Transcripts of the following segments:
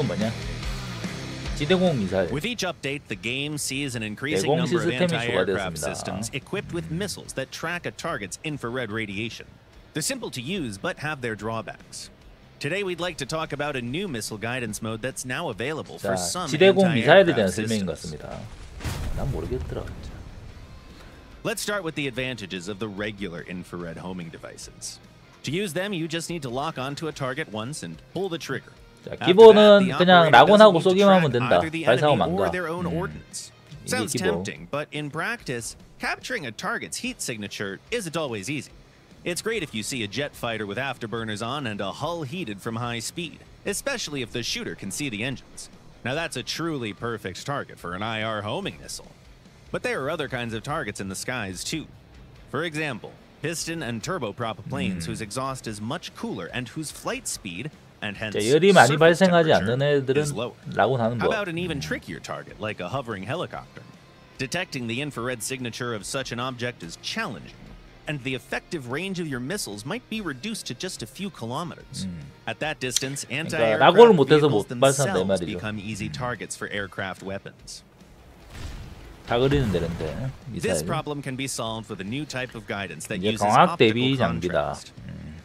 뭐냐? 지대공 미사일. With each update, the game sees an increasing number of anti-aircraft systems equipped with missiles that track a target's infrared radiation. They're simple to use, but have their drawbacks. Today, we'd like to talk about a new missile guidance mode that's now available for some 지대공 미사일에 대한 anti-aircraft 설명인 것 systems. 같습니다. 난 모르겠더라 진짜. Let's start with the advantages of the regular infrared homing devices. To use them, you just need to lock onto a target once and pull the trigger. 자, 기본은 그냥 라곤하고 쏘기만 하면 된다. 발사하고 만다. Sounds tempting, but in practice, capturing a target's heat signature isn't always easy. It's great if you see a jet fighter with afterburners on and a hull heated from high speed, especially if the shooter can see the engines. Now that's a truly perfect target for an IR homing missile. But there are other kinds of targets in the skies too. For example, piston and turboprop planes whose exhaust is much cooler and whose flight speed and hence 열이 많이 surface 발생하지 않는 temperature 애들은 is lower. 라곤하는 How 법. about an even trickier target like a hovering helicopter? Detecting the infrared signature of such an object is challenging, and the effective range of your missiles might be reduced to just a few kilometers. At that distance, anti-aircraft vehicles themselves become easy targets for aircraft weapons. 다그리는 데는데 This 미사일. problem can be solved with a new type of guidance that 이게 uses 광학 optical 대비 장비다. contrast.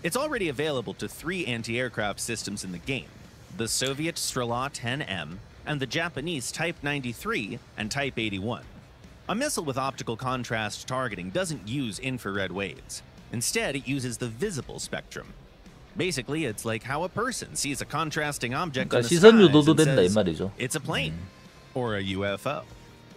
It's already available to 3 anti-aircraft systems in the game: the Soviet Strela 10M and the Japanese Type 93 and Type 81. A missile with optical contrast targeting doesn't use infrared waves. Instead, it uses the visible spectrum. Basically, it's like how a person sees a contrasting object in the 시선 skies 유도도 and 된다 이 says, 말이죠. it's a plane or a UFO.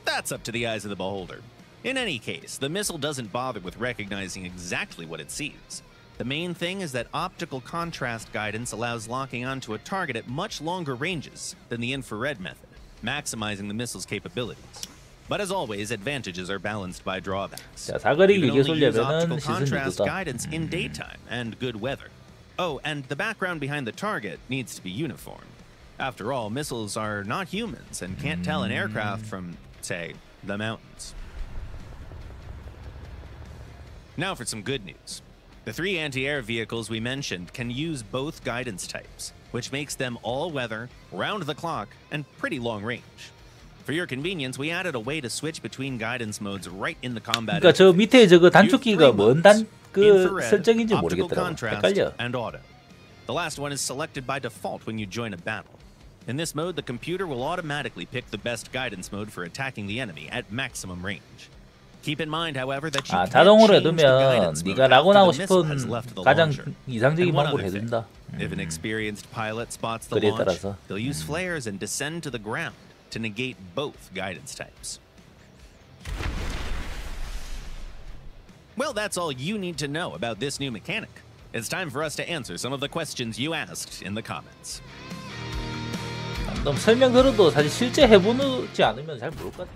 That's up to the eyes of the beholder. In any case, the missile doesn't bother with recognizing exactly what it sees. The main thing is that optical contrast guidance allows locking onto a target at much longer ranges than the infrared method, maximizing the missile's capabilities. But as always, advantages are balanced by drawbacks. 자, 사거리 You can only use 기계술려면은 optical 시선 contrast 유도다. guidance in daytime and good weather. Oh, and the background behind the target needs to be uniform. After all, missiles are not humans and can't tell an aircraft from, say, the mountains. Now for some good news. The 3 anti-air vehicles we mentioned can use both guidance types, which makes them all-weather, round-the-clock, and pretty long range. For your convenience, we added a way to switch between guidance modes right in the combat. 그러니까 저 밑에 저거 단축키가 뭔 그 설정인지 모르겠더라고. 헷갈려. And auto. The last one is selected by default when you join a battle. In this mode, the computer will automatically pick the best guidance mode for attacking the enemy at maximum range. Keep in mind, however, that you can't 자동으로 change the 해두면 guidance mode 네가 after 라곤하고 the missile 싶은 has left the 가장 launcher. 이상적인 And one 방법을 other thing, 해준다. if an experienced pilot spots the 그에 launch, 따라서. they'll use flares and descend to the ground to negate both guidance types. Well, that's all you need to know about this new mechanic. It's time for us to answer some of the questions you asked in the comments. 너무 설명 들어도 사실 실제 해보지 않으면 잘 모를 것 같아.